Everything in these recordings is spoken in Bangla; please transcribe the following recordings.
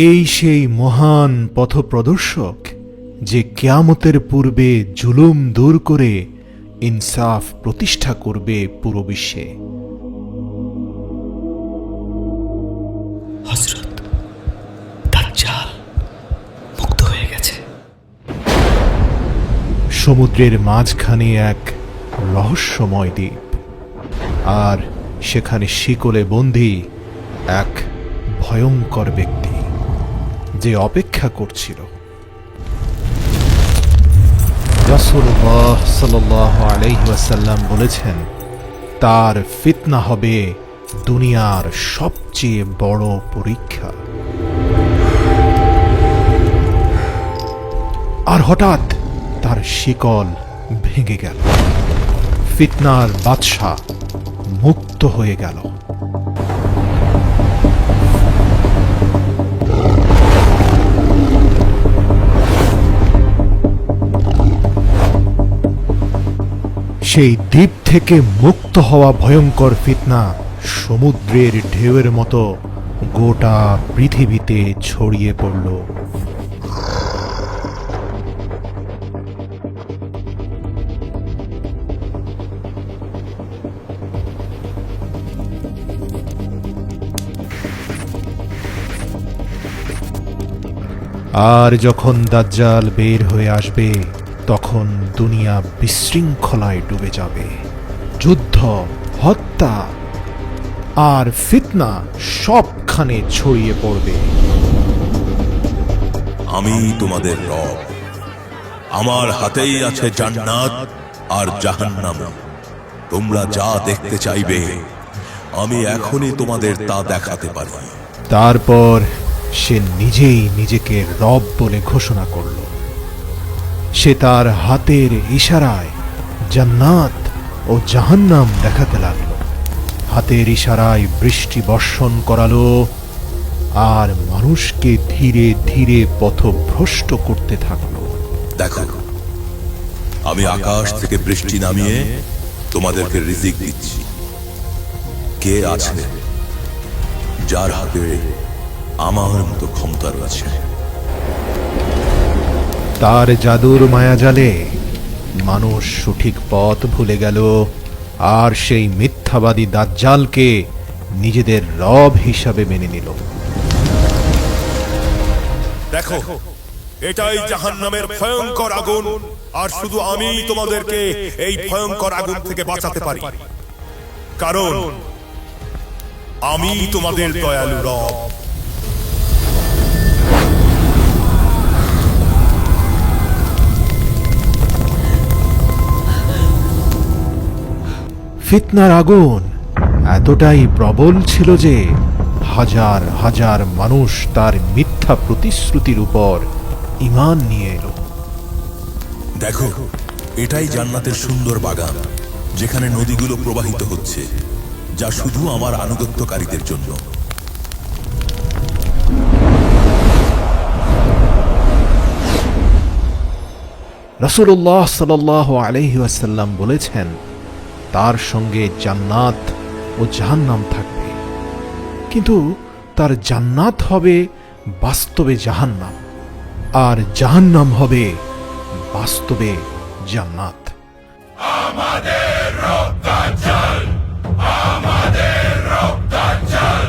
এই সেই মহান পথপ্রদর্শক যে কিয়ামতের পূর্বে জুলুম দূর করে ইনসাফ প্রতিষ্ঠা করবে পুরো বিশ্বে। হযরত দাজ্জাল মুক্ত হয়ে গেছে। সমুদ্রের মাঝখানে এক রহস্যময় দ্বীপ, আর সেখানে শিকলে বন্দী এক ভয়ঙ্কর ব্যক্তি যে অপেক্ষা করছিল। রাসূলুল্লাহ সাল্লাল্লাহু আলাইহি ওয়াসাল্লাম বলেছেন, তার ফিতনা হবে দুনিয়ার সবচেয়ে বড় পরীক্ষা। আর হঠাৎ তার শিকল ভেঙে গেল, ফিতনার বাদশা মুক্ত হয়ে গেল। সেই দ্বীপ থেকে মুক্ত হওয়া ভয়ঙ্কর ফিতনা সমুদ্রের ঢেউয়ের মতো গোটা পৃথিবীতে ছড়িয়ে পড়ল। আর যখন দাজ্জাল বের হয়ে আসবে, তখন দুনিয়া বিশৃঙ্খলায় ডুবে যাবে। যুদ্ধ, হত্যা আর ফিতনা সবখানে ছড়িয়ে পড়বে। আমি তোমাদের রব, আমার হাতেই আছে জান্নাত আর জাহান্নাম। তোমরা যা দেখতে চাইবে আমি এখনই তোমাদের তা দেখাতে পারি। তারপর সে নিজেই নিজেকে রব বলে ঘোষণা করল। সে তার হাতের ইশারায় জান্নাত ও জাহান্নাম দেখাতে লাগল, হাতের ইশারায় বৃষ্টি বর্ষণ করালো, আর মানুষকে ধীরে ধীরে পথভ্রষ্ট করতে থাকলো। দেখো, আমি আকাশ থেকে বৃষ্টি নামিয়ে তোমাদেরকে রিজিক দিচ্ছি। কে আছে যার হাতে আমার মতো ক্ষমতা রয়েছে? তার জাদুর মায়াজালে মানুষ সঠিক পথ ভুলে গেল, আর সেই মিথ্যাবাদী দাজ্জালকে নিজেদের রব হিসাবে মেনে নিল। দেখো, এটাই জাহান্নামের ভয়ঙ্কর আগুন, আর শুধু আমি তোমাদেরকে এই ভয়ঙ্কর আগুন থেকে বাঁচাতে পারি, কারণ আমি তোমাদের দয়ালু রব। ফিতনার আগুন এতটাই প্রবল ছিল যে হাজার হাজার মানুষ তার মিথ্যা প্রতিশ্রুতির উপর ঈমান নিয়ে এলো। দেখো, এটাই জান্নাতের সুন্দর বাগান, যেখানে নদীগুলো প্রবাহিত হচ্ছে, যা শুধু আমার আনুগত্যকারীদের জন্য। রাসূলুল্লাহ সাল্লাল্লাহু আলাইহি ওয়াসাল্লাম বলেছেন, তার সঙ্গে জান্নাত ও জাহান্নাম থাকবে, কিন্তু তার জান্নাত হবে বাস্তবে জাহান্নাম, আর জাহান্নাম হবে বাস্তবে জান্নাত। আমাদের রব দাজ্জাল, আমাদের রব দাজ্জাল,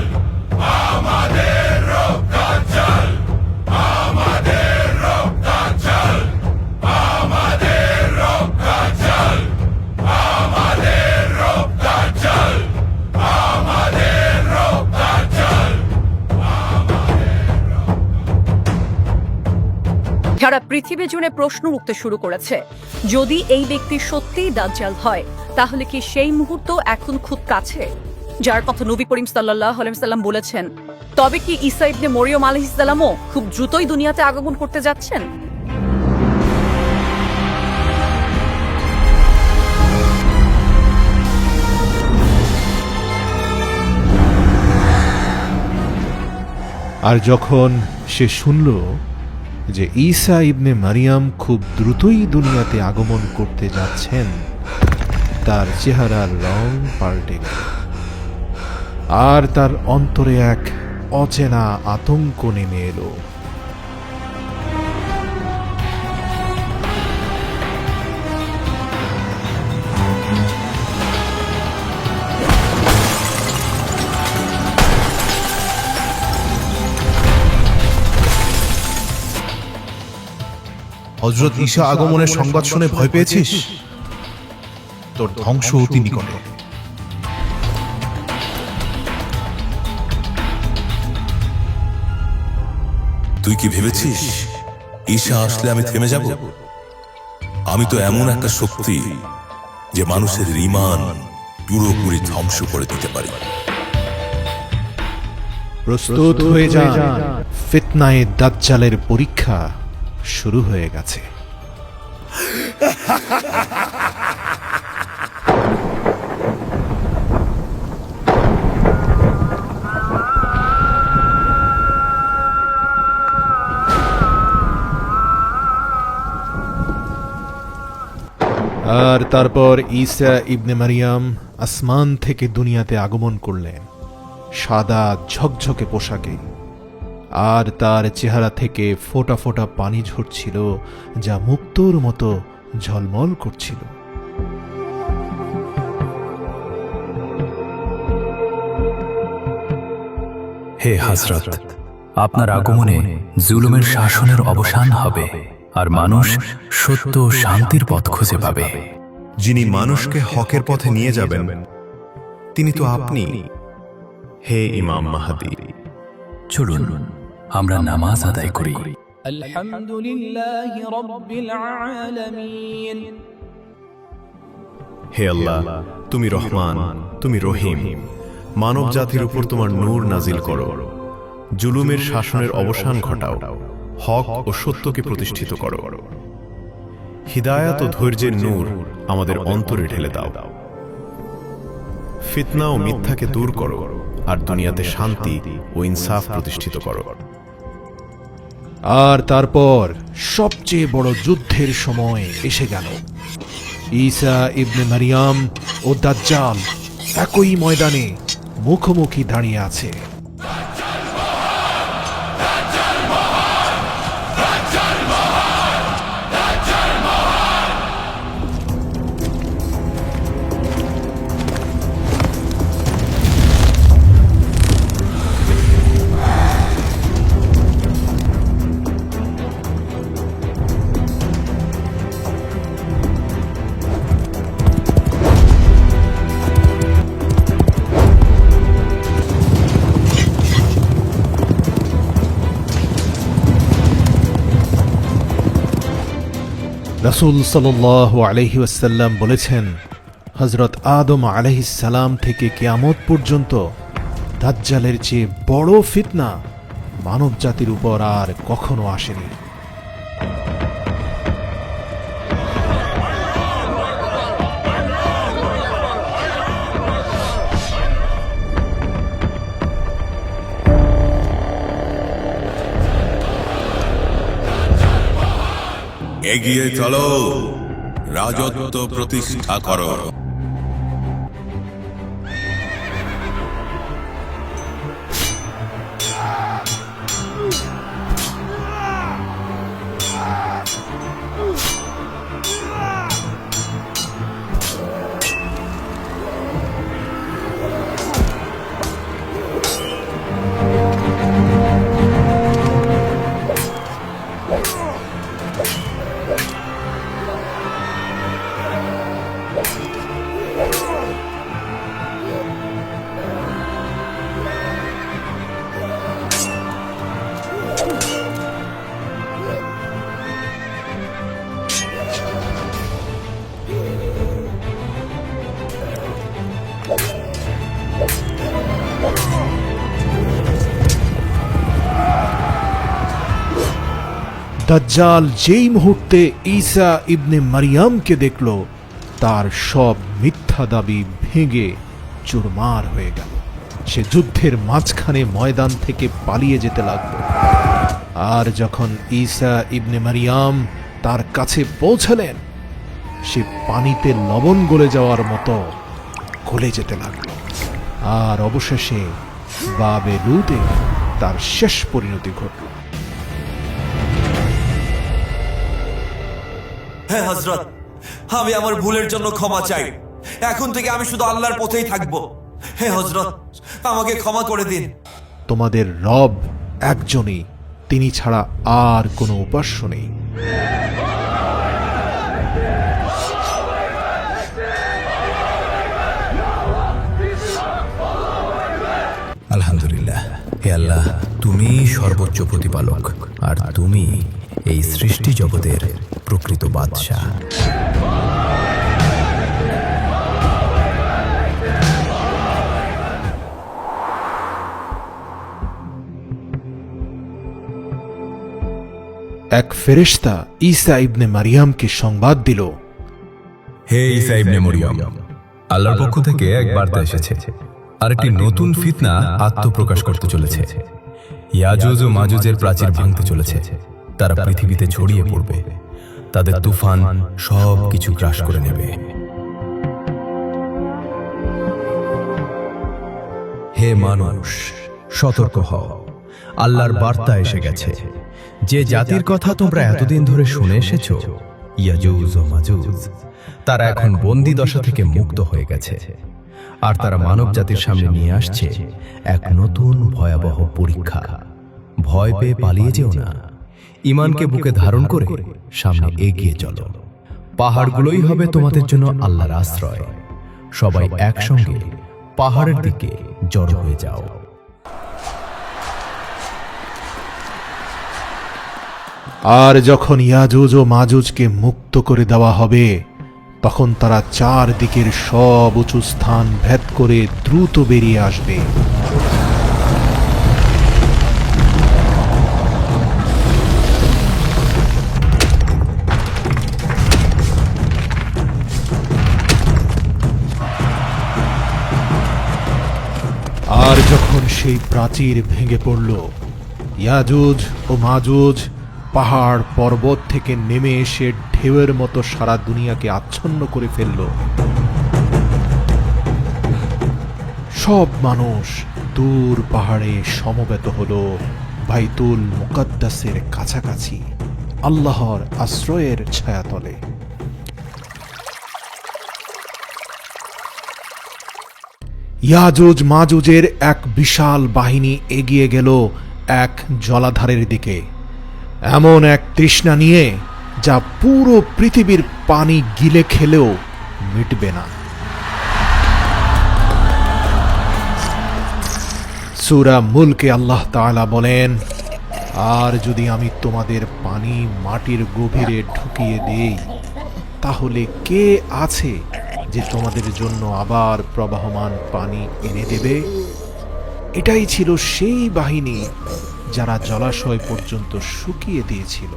আমাদের রব দাজ্জাল, আমাদের রব দাজ্জাল, আমাদের রব দাজ্জাল, আমাদের রব দাজ্জাল, আমাদের রব দাজ্জাল। সারা পৃথিবী জুড়ে প্রশ্ন উঠতে শুরু করেছে, যদি এই ব্যক্তি সত্যিই দাজ্জাল হয়, তাহলে কি সেই মুহূর্ত এখন খুব কাছে, যার কথা নবী করিম সাল্লাল্লাহু আলাইহি ওয়াসাল্লাম বলেছেন? তবে কি ঈসা ইবনে মরিয়ম আলাইহিস সালামও খুব দ্রুতই দুনিয়াতে আগমন করতে যাচ্ছেন? আর যখন সে শুনল যে ঈসা ইবনে মারিয়াম খুব দ্রুতই দুনিয়াতে আগমন করতে যাচ্ছেন, তার চেহারার রং পাল্টে গেল, আর তার অন্তরে এক অচেনা আতঙ্ক নেমে এলো। হযরত ঈসা আগমনের সংবাদ শুনে ভয় পেয়েছিস? তোর ধ্বংস অতি নিকটে। তুই কি ভেবেছিস ঈশা আসলে আমি থেমে যাব? আমি তো এমন একটা শক্তি যে মানুষের ঈমান পুরোপুরি ধ্বংস করে দিতে পারি। প্রস্তুত হয়ে যান, ফিতনায়ে দাজ্জালের পরীক্ষা শুরু হয়ে গেছে। আর তারপর ঈসা ইবনে মারিয়াম আসমান থেকে দুনিয়াতে আগমন করলেন সাদা ঝকঝকে পোশাকে, আর তার চেহারা থেকে ফোঁটা ফোঁটা পানি ঝরছিল যা মুক্তোর মতো ঝলমল করছিল। হে হযরত, আপনার আগমনে জুলুমের শাসনের অবসান হবে আর মানুষ সত্য ও শান্তির পথ খুঁজে পাবে। যিনি মানুষকে হকের পথে নিয়ে যাবেন তিনি তো আপনি, হে ইমাম মাহদী। চলুন আমরা নামাজ আদায় করি। আলহামদুলিল্লাহি রাব্বিল আলামিন। হে আল্লাহ, তুমি রহমান, তুমি রহিম। মানব জাতির উপর তোমার নূর নাজিল করো, জুলুমের শাসনের অবসান ঘটাও, হক ও সত্যকে প্রতিষ্ঠিত করো। হিদায়াত ও ধৈর্যের নূর আমাদের অন্তরে ঢেলে দাও। ফিতনা ও মিথ্যাকে দূর করো আর দুনিয়াতে শান্তি ও ইনসাফ প্রতিষ্ঠিত করো। আর তারপর সবচেয়ে বড় যুদ্ধের সময় এসে গেল। ঈসা ইবনে মারিয়াম ও দাজ্জাল একই ময়দানে মুখোমুখি দাঁড়িয়ে আছে। রাসূল সাল্লাল্লাহু আলাইহি ওয়াসাল্লাম বলেছেন, হযরত আদম আলাইহিস সালাম থেকে কিয়ামত পর্যন্ত দাজ্জালের চেয়ে বড় ফিতনা মানব জাতির উপর আর কখনো আসেনি। এগিয়ে চলো, রাজত্ব প্রতিষ্ঠা করো। দাজ্জাল যেই মুহূর্তে ঈসা ইবনে মারিয়ামকে দেখল, তার সব মিথ্যা দাবি ভেঙে চুরমার হয়ে গেল। সে যুদ্ধের মাঝখানে ময়দান থেকে পালিয়ে যেতে লাগলো। আর যখন ঈসা ইবনে মারিয়াম তার কাছে পৌঁছালেন, সে পানিতে লবণ গলে যাওয়ার মতো গলে যেতে লাগলো। আর অবশেষে বাবে লুতে তার শেষ পরিণতি ঘটল। হ্যাঁ হযরত, আমি আমার ভুলের জন্য ক্ষমা চাই। এখন থেকে আমি শুধু আল্লাহর পথেই থাকব। হে হযরত, আমাকে ক্ষমা করে দিন। তোমাদের রব একজনই, তিনি ছাড়া আর কোনো উপাস্য নেই। আলহামদুলিল্লাহ। হে আল্লাহ, তুমি সর্বোচ্চ প্রতিপালক, আর তুমি এই সৃষ্টি জগতের প্রকৃত বাদশাহ। এক ফেরেশতা ঈসা ইবনে মারিয়ামকে সংবাদ দিল, হে ঈসা ইবনে মরিয়ম, আল্লাহর পক্ষ থেকে এক বার্তা এসেছে, আর একটি নতুন ফিতনা আত্মপ্রকাশ করতে চলেছে। ইয়াজুজ ও মাজুজের প্রাচীর ভাঙতে চলেছে। তারা পৃথিবীতে ছড়িয়ে পড়বে, তাদের তুফান সব কিছু গ্রাস করে নেবে। হে মানুষ, সতর্ক হও, আল্লাহর বার্তা এসে গেছে। যে জাতির কথা তোমরা এতদিন ধরে শুনে এসেছো, ইয়াজুজ ও মাজুজ, তারা এখন বন্দী দশা থেকে মুক্ত হয়ে গেছে, আর তারা মানব জাতির সামনে নিয়ে আসছে এক নতুন ভয়াবহ পরীক্ষা। ভয় পেয়ে পালিয়ে যেও না, ঈমানকে বুকে ধারণ করে সামনে এগিয়ে চলো। পাহাড়গুলোই হবে তোমাদের জন্য আল্লাহর আশ্রয়। সবাই একসঙ্গে পাহাড়ের দিকে জড়ো হয়ে যাও। আর যখন ইয়াজুজ ও মাজুজকে মুক্ত করে দেওয়া হবে, তখন তারা চারদিকের সব উঁচু স্থান ভেদ করে দ্রুত বেরিয়ে আসবে। আর যখন সেই প্রাচীর ভেঙে পড়ল, ইয়াজুজ ও মাজুজ পাহাড় পর্বত থেকে নেমে এসে ঢেউয়ের মতো সারা দুনিয়াকে আচ্ছন্ন করে ফেলল। সব মানুষ দূর পাহাড়ে সমবেত হল বাইতুল মুকাদ্দাসের কাছাকাছি, আল্লাহর আশ্রয়ের ছায়াতলে। ইয়াজুজ মাজুজের এক বিশাল বাহিনী এগিয়ে গেল এক জলাধারের দিকে, এমন এক তৃষ্ণা নিয়ে যা পুরো পৃথিবীর পানি গিলে খেলেও মিটবে না। সূরা মুলকে আল্লাহ তাআলা বলেন, আর যদি আমি তোমাদের পানি মাটির গভীরে ঢুকিয়ে দেই, তাহলে কে আছে যে তোমাদের জন্য আবার প্রবাহমান পানি এনে দেবে? এটাই ছিল সেই বাহিনী যারা জলাশয় পর্যন্ত শুকিয়ে দিয়েছিল,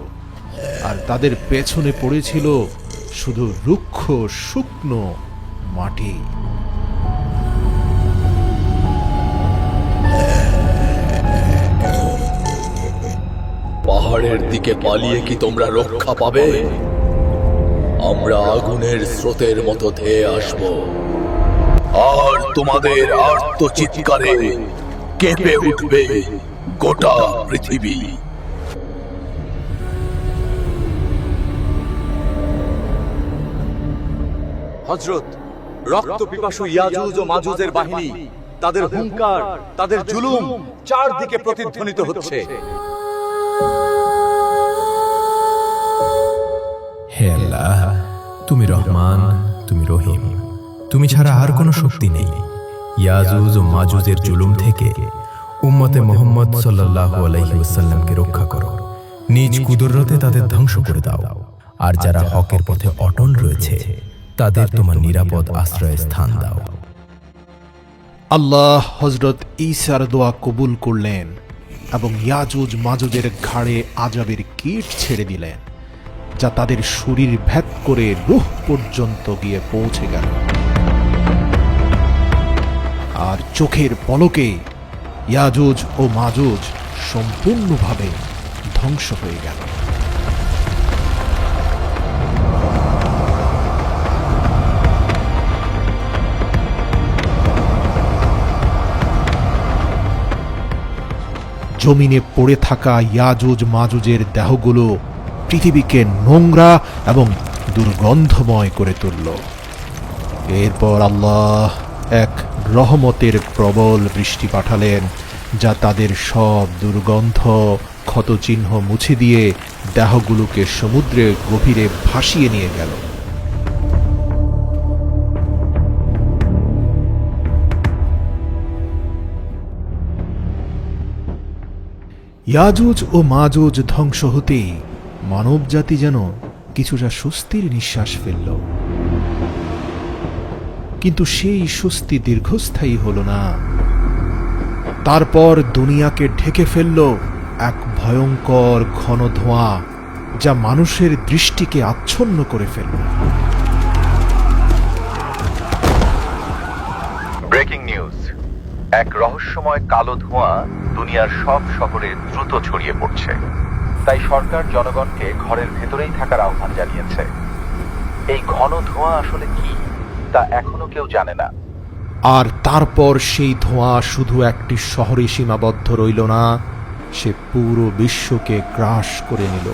আর তাদের পেছনে পড়েছিল শুধু রুক্ষ শুকনো মাটি। পাহাড়ের দিকে পালিয়ে কি তোমরা রক্ষা পাবে? আমরা আগুনের স্রোতের মতো ধেয়ে আসব, আর তোমাদের আর্তচিৎকারে কেঁপে উঠবে গোটা পৃথিবী। হযরত, রক্ত পিপাসু ইয়াজুজ ও মাজুজের বাহিনী, তাদের হুঙ্কার, তাদের জুলুম চারদিকে প্রতিধ্বনিত হচ্ছে। হে আল্লাহ, তুমি রহমান, তুমি রহিম, তুমি ছাড়া আর কোনো শক্তি নেই। ইয়াজুজ ও মাজুজের জুলুম থেকে উম্মতে মুহাম্মদ সাল্লাল্লাহু আলাইহি ওয়াসাল্লামকে রক্ষা করো। নিজ কুদরতে তাদের ধ্বংস করে দাও, আর যারা হকের পথে অটল রয়েছে তাদের তোমার নিরাপদ আশ্রয় স্থান দাও। আল্লাহ হযরত ঈসার দোয়া কবুল করলেন এবং ইয়াজুজ মাজুজের ঘাড়ে আযাবের কীট ছেড়ে দিলেন, যা তাদের শরীর ভেদ করে রূহ পর্যন্ত গিয়ে পৌঁছে গেল। আর চোখের পলকে ইয়াজুজ ও মাজুজ সম্পূর্ণভাবে ধ্বংস হয়ে গেল। জমিনে পড়ে থাকা ইয়াজুজ মাজুজের দেহগুলো পৃথিবীকে নোংরা এবং দুর্গন্ধময় করে তুলল। এরপর আল্লাহ এক রহমতের প্রবল বৃষ্টি পাঠালেন, যা তাদের সব দুর্গন্ধ ক্ষতচিহ্ন মুছে দিয়ে দেহগুলোকে সমুদ্রের গভীরে ভাসিয়ে নিয়ে গেল। ইয়াজুজ ও মাজুজ ধ্বংস হতেই মানবজাতি যেন কিছুটা স্বস্তির নিঃশ্বাস ফেলল। কিন্তু সেই স্বস্তি দীর্ঘস্থায়ী হল না। তারপর দুনিয়াকে ঢেকে ফেলল এক ভয়ঙ্কর ঘন ধোঁয়া, যা মানুষের দৃষ্টিকে আচ্ছন্ন করে ফেলল। ব্রেকিং নিউজ, এক রহস্যময় কালো ধোঁয়া দুনিয়ার সব শহরে দ্রুত ছড়িয়ে পড়ছে। তাই সরকার জনগণকে ঘরের ভেতরেই থাকার আহ্বান জানিয়েছে। এই ঘন ধোঁয়া আসলে কি তা এখনো কেউ জানে না। আর তারপর সেই ধোঁয়া শুধু একটি শহরে সীমাবদ্ধ রইল না, সে পুরো বিশ্বকে গ্রাস করে নিল।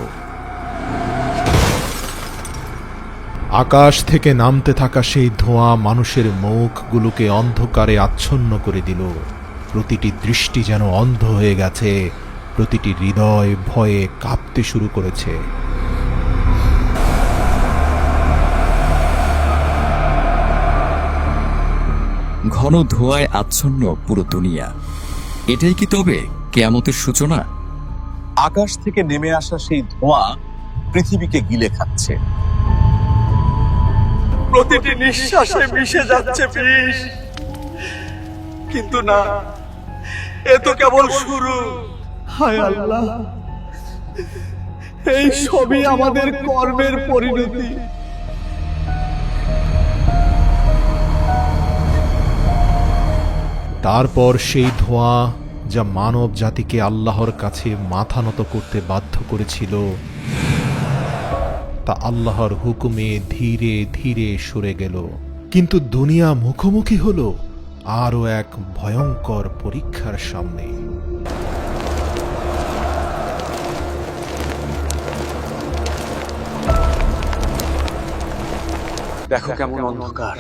আকাশ থেকে নামতে থাকা সেই ধোঁয়া মানুষের মুখগুলোকে অন্ধকারে আচ্ছন্ন করে দিল। প্রতিটি দৃষ্টি যেন অন্ধ হয়ে গেছে, প্রতিটি হৃদয় ভয়ে কাঁপতে শুরু করেছে। ঘন ধোঁয়ায় আচ্ছন্ন পুরো দুনিয়া। এটাই কি তবে কিয়ামতের সূচনা? আকাশ থেকে নেমে আসা সেই ধোঁয়া পৃথিবীকে গিলে খাচ্ছে। প্রতিটি নিঃশ্বাসে মিশে যাচ্ছে বিষ। কিন্তু না, এ তো কেবল শুরু। হায় আল্লাহ, এই সবই আমাদের কর্মের পরিণতি। তারপর সেই ধোঁয়া যা মানব জাতিকে আল্লাহর কাছে মাথা নত করতে বাধ্য করেছিল, তা আল্লাহর হুকুমে ধীরে ধীরে সরে গেল। কিন্তু দুনিয়া মুখোমুখি হলো আরও এক ভয়ঙ্কর পরীক্ষার সামনে। দেখো কেমন অন্ধকার।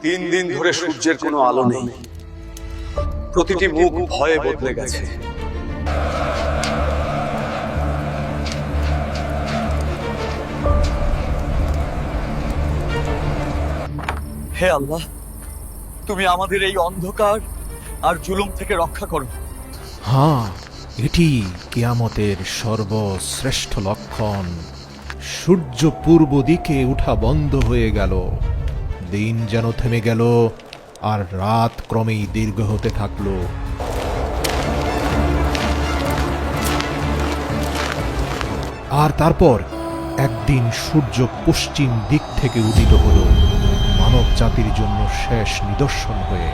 3 দিন ধরে সূর্যের কোনো আলো নেই। প্রতিটি মুখ ভয়ে বদলে গেছে। হে আল্লাহ, তুমি আমাদের এই অন্ধকার আর জুলুম থেকে রক্ষা করো। হ্যাঁ, এটি কিয়ামতের সর্বশ্রেষ্ঠ লক্ষণ। সূর্য পূর্ব দিকে উঠা বন্ধ হয়ে গেল, দিন যেন থেমে গেল, আর রাত ক্রমেই দীর্ঘ হতে থাকল। আর তারপর একদিন সূর্য পশ্চিম দিক থেকে উদিত হল, মানব জাতির জন্য শেষ নিদর্শন হয়ে।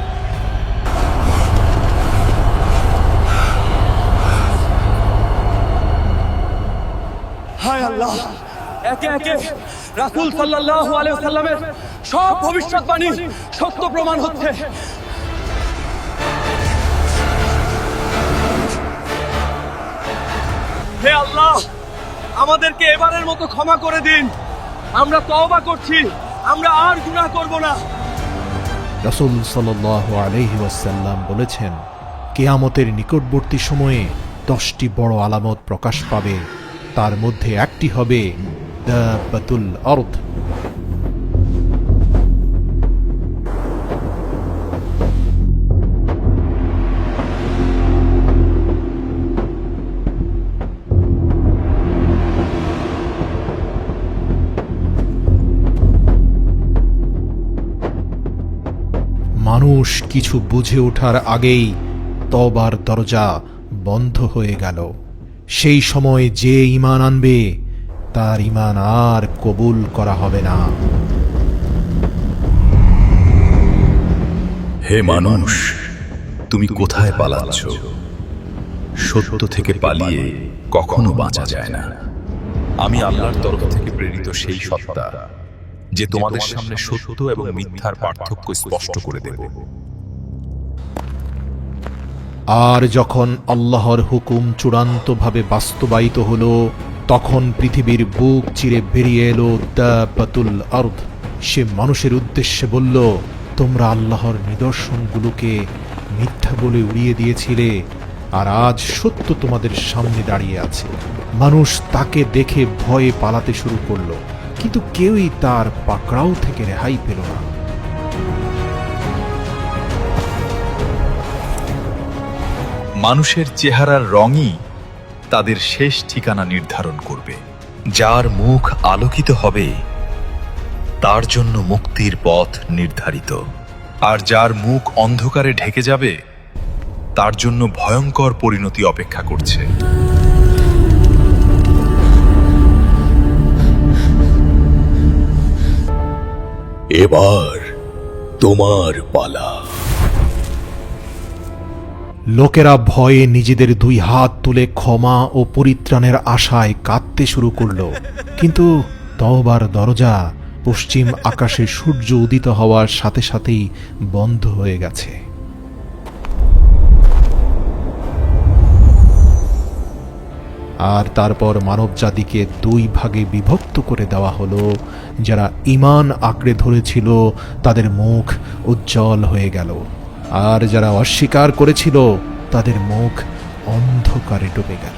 হায় আল্লাহ, একে একে রাসূল সাল্লাল্লাহু আলাইহি ওয়াসাল্লামের সব ভবিষ্যৎবাণী সত্য প্রমাণ হচ্ছে। হে আল্লাহ, আমাদেরকে এবারের মতো ক্ষমা করে দিন। আমরা তওবা করছি, আমরা আর গুনাহ করব না। রাসূল সাল্লাল্লাহু আলাইহি ওয়াসাল্লাম বলেছেন, কিয়ামতের নিকটবর্তী সময়ে 10টি বড় আলামত প্রকাশ পাবে। তার মধ্যে একটি হবে দাব্বাতুল আরদ। মানুষ কিছু বুঝে ওঠার আগেই তওবার দরজা বন্ধ হয়ে গেল। সেই সময় যে ঈমান আনবে তার ঈমান আর কবুল করা হবে না। হে মানুষ, তুমি কোথায় পালাচ্ছ? সত্য থেকে পালিয়ে কখনো বাঁচা যায় না। আমি আল্লাহর তরফ থেকে প্রেরিত সেই সত্তা, যে তোমাদের সামনে সত্য এবং মিথ্যার পার্থক্য স্পষ্ট করে দেব। আর যখন আল্লাহর হুকুম চূড়ান্তভাবে বাস্তবায়িত হলো, তখন পৃথিবীর বুক চিরে বেরিয়ে এলো দাব্বাতুল আরদ। সে মানুষের উদ্দেশ্যে বলল, তোমরা আল্লাহর নিদর্শনগুলোকে মিথ্যা বলে উড়িয়ে দিয়েছিলে, আর আজ সত্য তোমাদের সামনে দাঁড়িয়ে আছে। মানুষ তাকে দেখে ভয়ে পালাতে শুরু করলো, কিন্তু কেউই তার পাকড়াও থেকে রেহাই পেল না। মানুষের চেহারার রঙই তাদের শেষ ঠিকানা নির্ধারণ করবে। যার মুখ আলোকিত হবে তার জন্য মুক্তির পথ নির্ধারিত, আর যার মুখ অন্ধকারে ঢেকে যাবে তার জন্য ভয়ঙ্কর পরিণতি অপেক্ষা করছে। এবার তোমার পালা। লোকেরা ভয়ে নিজেদের দুই হাত তুলে ক্ষমা ও পরিত্রাণের আশায় কাঁদতে শুরু করল, কিন্তু তওবার দরজা পশ্চিম আকাশে সূর্য উদিত হওয়ার সাথে সাথেই বন্ধ হয়ে গেছে। আর তারপর মানবজাতিকে দুই ভাগে বিভক্ত করে দেওয়া হলো। যারা ঈমান আঁকড়ে ধরেছিল তাদের মুখ উজ্জ্বল হয়ে গেল, আর যারা অস্বীকার করেছিল তাদের মুখ অন্ধকারে ডুবে গেল।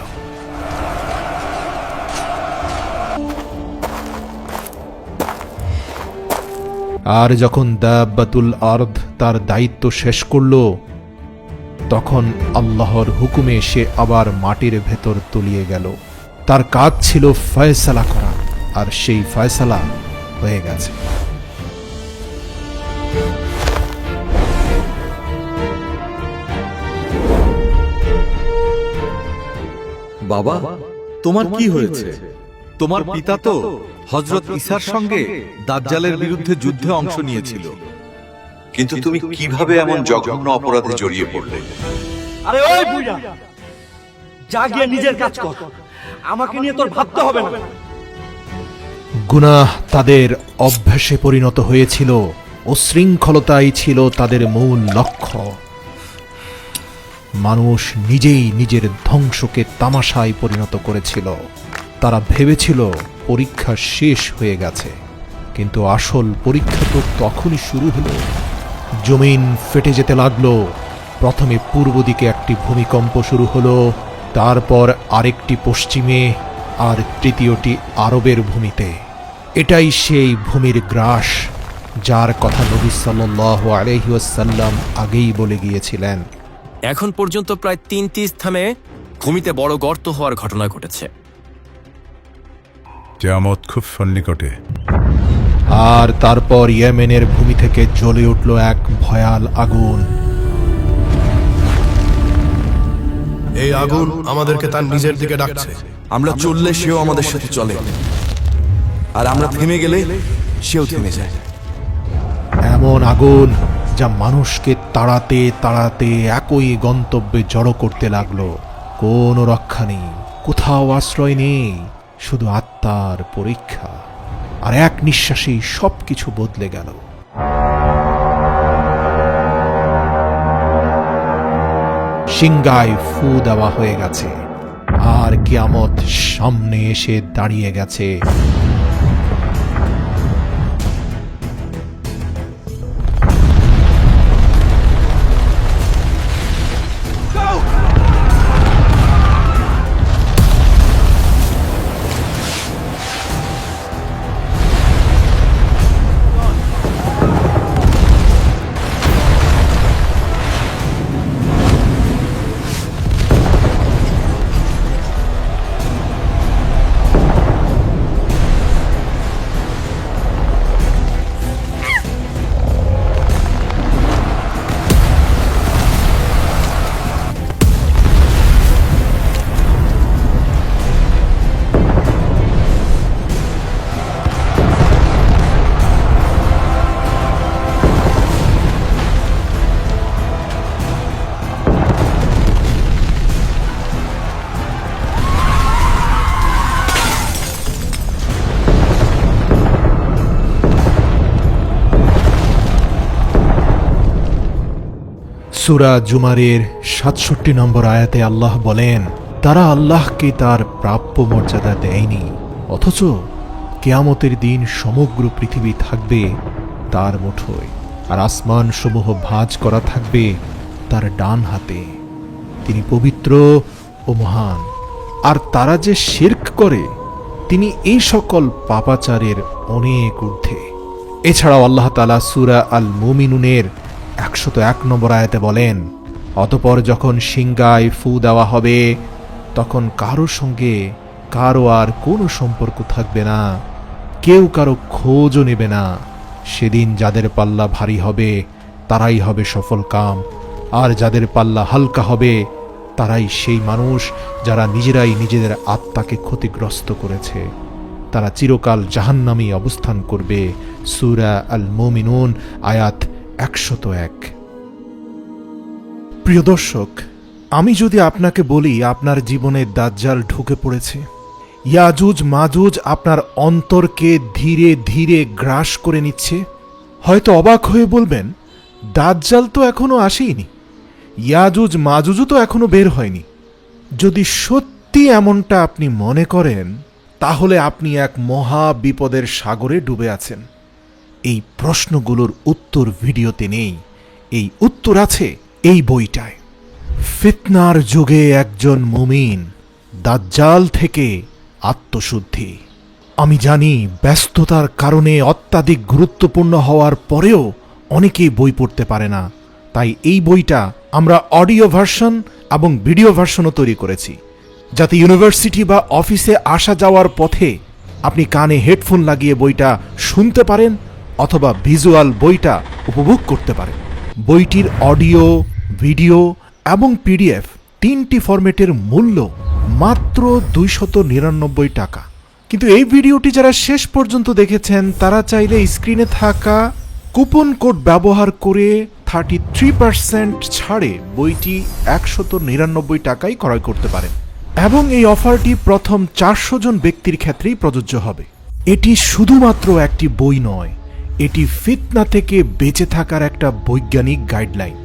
আর যখন দাব্বাতুল আরদ তার দায়িত্ব শেষ করল, তখন আল্লাহর হুকুমে সে আবার মাটির ভেতর তলিয়ে গেল। তার কাজ ছিল ফয়সালা করা, আর সেই ফয়সালা হয়ে গেছে। বাবা, তোমার কি হয়েছে? তোমার পিতা তো হযরত ঈসার সঙ্গে দাজ্জালের বিরুদ্ধে যুদ্ধে অংশ নিয়েছিল, কিন্তু তুমি কিভাবে এমন জঘন্য অপরাধে জড়িয়ে পড়লে? আরে ওই বুইড়া, যা গিয়ে নিজের কাজ কর, আমাকে নিয়ে তোর ভাবতে হবে না। গুনাহ তাদের অভ্যাসে পরিণত হয়েছিল, উচ্ছৃঙ্খলতাই ছিল তাদের মূল লক্ষ্য। মানুষ নিজেই নিজের ধ্বংসকে তামাশায় পরিণত করেছিল। তারা ভেবেছিল পরীক্ষা শেষ হয়ে গেছে, কিন্তু আসল পরীক্ষা তো তখনই শুরু হলো। জমিন ফেটে যেতে লাগলো। প্রথমে পূর্ব দিকে একটি ভূমিকম্প শুরু হলো, তারপর আরেকটি পশ্চিমে, আর তৃতীয়টি আরবের ভূমিতে। এটাই সেই ভূমির গ্রাস যার কথা নবী সাল্লাল্লাহু আলাইহি ওয়াসাল্লাম আগেই বলে গিয়েছিলেন। এখন পর্যন্ত প্রায় 3টি স্থানে ভূমিতে বড় গর্ত হওয়ার ঘটনা ঘটেছে। কিয়ামত খুব সন্নিকটে। আর তারপর ইয়েমেনের ভূমি থেকে জ্বলে উঠল এক ভয়াল আগুন। এই আগুন আমাদেরকে তার নিজের দিকে ডাকছে। আমরা চললে সেও আমাদের সাথে চলে, আর আমরা থেমে গেলে সেও থেমে যায়। এমন আগুন যা মানুষকে তাড়াতে তাড়াতে একই গন্তব্যে জড়ো করতে লাগলো। কোনো রক্ষা নেই, কোথাও আশ্রয় নেই, শুধু আত্মার পরীক্ষা। আর এক নিঃশ্বাসেই সবকিছু বদলে গেল। সিংগায় ফু দেওয়া হয়ে গেছে, আর কিয়ামত সামনে এসে দাঁড়িয়ে গেছে। সূরা জুমারের ৬৭ নম্বর আয়াতে আল্লাহ বলেন, তারা আল্লাহকে তার প্রাপ্য মর্যাদা দেয়নি, অথচ কিয়ামতের দিন সমগ্র পৃথিবী থাকবে তার মুঠোয়, আর আসমান সমূহ ভাঁজ করা থাকবে তার ডান হাতে। তিনি পবিত্র ও মহান। আর তারা যে শিরক করে, তিনি এই সকল পাপাচারের অনেক ঊর্ধ্বে। এছাড়াও আল্লাহ তাআলা সূরা আল মুমিনুনের ১০১ নম্বর আয়াতে বলেন, অতঃপর যখন সিংগায় ফু দেওয়া হবে, তখন কারো সঙ্গে কারো আর কোনো সম্পর্ক থাকবে না, কেউ কারো খোঁজও নেবে না। সেদিন যাদের পাল্লা ভারী হবে তারাই হবে সফল কাম, আর যাদের পাল্লা হালকা হবে তারাই সেই মানুষ যারা নিজেরাই নিজেদের আত্মাকে ক্ষতিগ্রস্ত করেছে। তারা চিরকাল জাহান্নামে অবস্থান করবে। সূরা আল মুমিনুন আয়াত ১০১। প্রিয় দর্শক, আমি যদি আপনাকে বলি আপনার জীবনে দাজ্জাল ঢুকে পড়েছে, ইয়াজুজ মাজুজ আপনার অন্তরকে ধীরে ধীরে গ্রাস করে নিচ্ছে, হয়তো অবাক হয়ে বলবেন, দাজ্জাল তো এখনো আসেনি, ইয়াজুজ মাজুজও তো এখনো বের হয়নি। যদি সত্যি এমনটা আপনি মনে করেন, তাহলে আপনি এক মহা বিপদের সাগরে ডুবে আছেন। এই প্রশ্নগুলোর উত্তর ভিডিওতে নেই, এই উত্তর আছে এই বইটায়। ফিতনার যুগে একজন মুমিন, দাজ্জাল থেকে আত্মশুদ্ধি। আমি জানি ব্যস্ততার কারণে অত্যাধিক গুরুত্বপূর্ণ হওয়ার পরেও অনেকেই বই পড়তে পারে না, তাই এই বইটা আমরা অডিও ভার্সন এবং ভিডিও ভার্সনও তৈরি করেছি, যাতে ইউনিভার্সিটি বা অফিসে আসা যাওয়ার পথে আপনি কানে হেডফোন লাগিয়ে বইটা শুনতে পারেন অথবা ভিজুয়াল বইটা উপভোগ করতে পারেন। বইটির অডিও, ভিডিও এবং পিডিএফ 3টি ফরম্যাটের মূল্য মাত্র 299 টাকা। কিন্তু এই ভিডিওটি যারা শেষ পর্যন্ত দেখেছেন, তারা চাইলে স্ক্রিনে থাকা কুপন কোড ব্যবহার করে 33% ছাড়ে বইটি 199 টাকায় ক্রয় করতে পারেন, এবং এই অফারটি প্রথম 400 জন ব্যক্তির ক্ষেত্রেই প্রযোজ্য হবে। এটি শুধুমাত্র একটি বই নয়, এটি ফিতনা থেকে বেঁচে থাকার একটা বৈজ্ঞানিক গাইডলাইন।